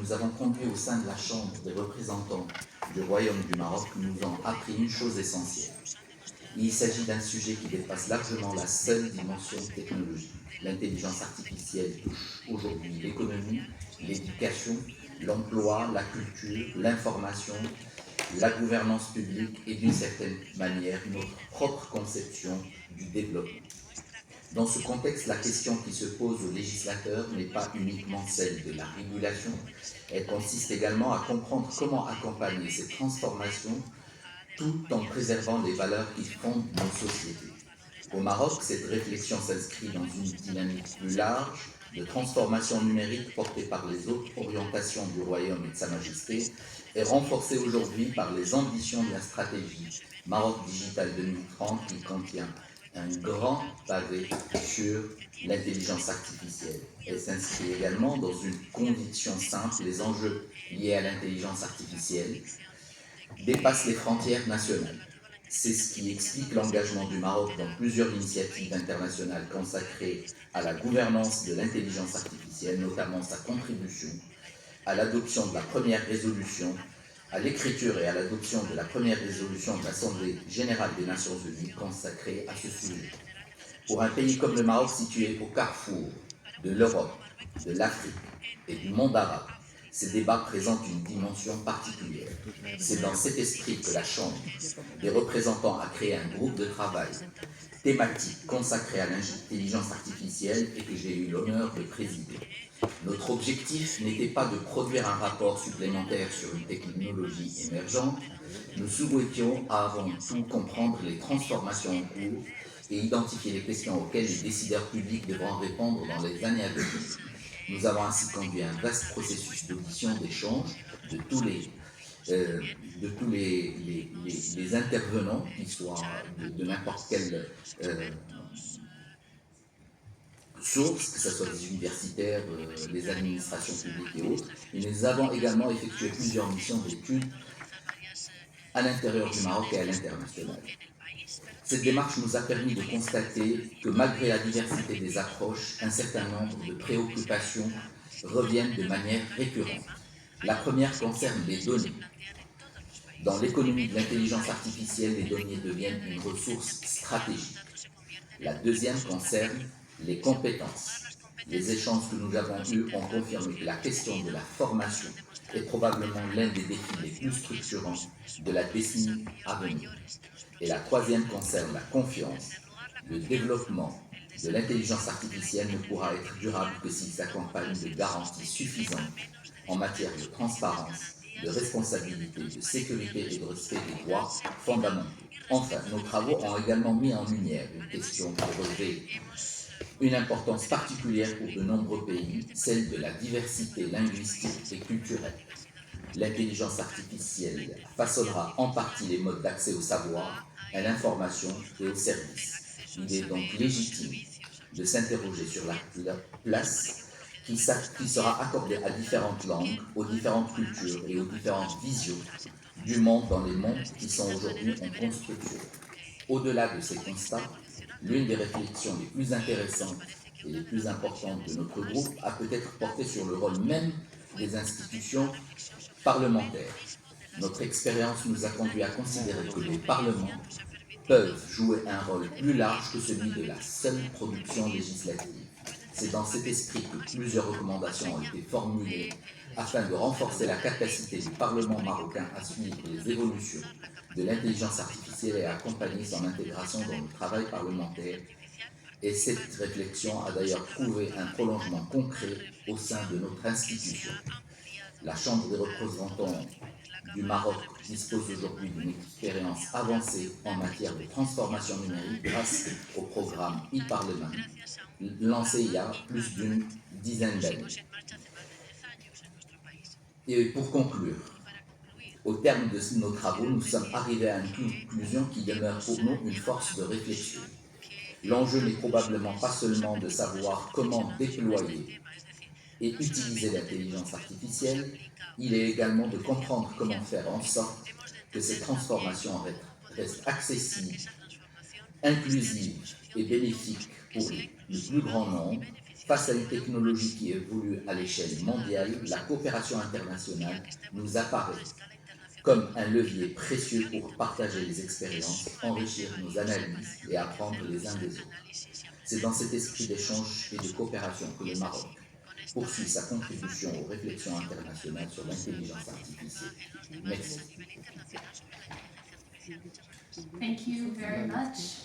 nous avons conduit au sein de la Chambre des représentants du Royaume du Maroc nous ont appris une chose essentielle. Il s'agit d'un sujet qui dépasse largement la seule dimension technologique. L'intelligence artificielle touche aujourd'hui l'économie, l'éducation, l'emploi, la culture, l'information, la gouvernance publique et d'une certaine manière notre propre conception du développement. Dans ce contexte, la question qui se pose aux législateurs n'est pas uniquement celle de la régulation, elle consiste également à comprendre comment accompagner ces transformations tout en préservant les valeurs qui fondent nos sociétés. Au Maroc, cette réflexion s'inscrit dans une dynamique plus large de transformation numérique portée par les autres orientations du Royaume et de Sa Majesté et renforcée aujourd'hui par les ambitions de la stratégie Maroc Digital 2030 qui contient un grand pavé sur l'intelligence artificielle. Elle s'inscrit également dans une conviction simple, les enjeux liés à l'intelligence artificielle dépassent les frontières nationales. C'est ce qui explique l'engagement du Maroc dans plusieurs initiatives internationales consacrées à la gouvernance de l'intelligence artificielle, notamment sa contribution à l'adoption de la première résolution, à l'écriture et à l'adoption de la première résolution de l'Assemblée générale des Nations unies consacrée à ce sujet. Pour un pays comme le Maroc situé au carrefour de l'Europe, de l'Afrique et du monde arabe, ces débats présentent une dimension particulière. C'est dans cet esprit que la Chambre des représentants a créé un groupe de travail thématique consacré à l'intelligence artificielle et que j'ai eu l'honneur de présider. Notre objectif n'était pas de produire un rapport supplémentaire sur une technologie émergente, nous souhaitions avant tout comprendre les transformations en cours et identifier les questions auxquelles les décideurs publics devront répondre dans les années à venir. Nous avons ainsi conduit un vaste processus d'audition, d'échange de tous les intervenants, qui soient de n'importe quelle source, que ce soit des universitaires, des administrations publiques et autres. Et nous avons également effectué plusieurs missions d'études à l'intérieur du Maroc et à l'international. Cette démarche nous a permis de constater que malgré la diversité des approches, un certain nombre de préoccupations reviennent de manière récurrente. La première concerne les données. Dans l'économie de l'intelligence artificielle, les données deviennent une ressource stratégique. La deuxième concerne les compétences. Les échanges que nous avons eus ont confirmé que la question de la formation est probablement l'un des défis les plus structurants de la décennie à venir. Et la troisième concerne la confiance. Le développement de l'intelligence artificielle ne pourra être durable que s'il s'accompagne de garanties suffisantes en matière de transparence, de responsabilité, de sécurité et de respect des droits fondamentaux. Enfin, nos travaux ont également mis en lumière une question qui revêt une importance particulière pour de nombreux pays, celle de la diversité linguistique et culturelle. L'intelligence artificielle façonnera en partie les modes d'accès au savoir, à l'information et aux services. Il est donc légitime de s'interroger sur la place qui sera accordée à différentes langues, aux différentes cultures et aux différentes visions du monde dans les mondes qui sont aujourd'hui en construction. Au-delà de ces constats, l'une des réflexions les plus intéressantes et les plus importantes de notre groupe a peut-être porté sur le rôle même des institutions parlementaires. Notre expérience nous a conduit à considérer que les parlements peuvent jouer un rôle plus large que celui de la seule production législative. C'est dans cet esprit que plusieurs recommandations ont été formulées afin de renforcer la capacité du Parlement marocain à suivre les évolutions de l'intelligence artificielle et à accompagner son intégration dans le travail parlementaire. Et cette réflexion a d'ailleurs trouvé un prolongement concret au sein de notre institution. La Chambre des représentants du Maroc dispose aujourd'hui d'une expérience avancée en matière de transformation numérique grâce au programme e-Parlement, lancé il y a plus d'une dizaine d'années. Et pour conclure, au terme de nos travaux, nous sommes arrivés à une conclusion qui demeure pour nous une force de réflexion. L'enjeu n'est probablement pas seulement de savoir comment déployer et utiliser l'intelligence artificielle, il est également de comprendre comment faire en sorte que ces transformations restent accessibles, inclusives et bénéfiques pour le plus grand nombre, Face à une technologie qui évolue à l'échelle mondiale, la coopération internationale nous apparaît comme un levier précieux pour partager les expériences, enrichir nos analyses et apprendre les uns des autres. C'est dans cet esprit d'échange et de coopération que le Maroc poursuit sa contribution aux réflexions internationales sur l'intelligence artificielle. Merci. Thank you very much.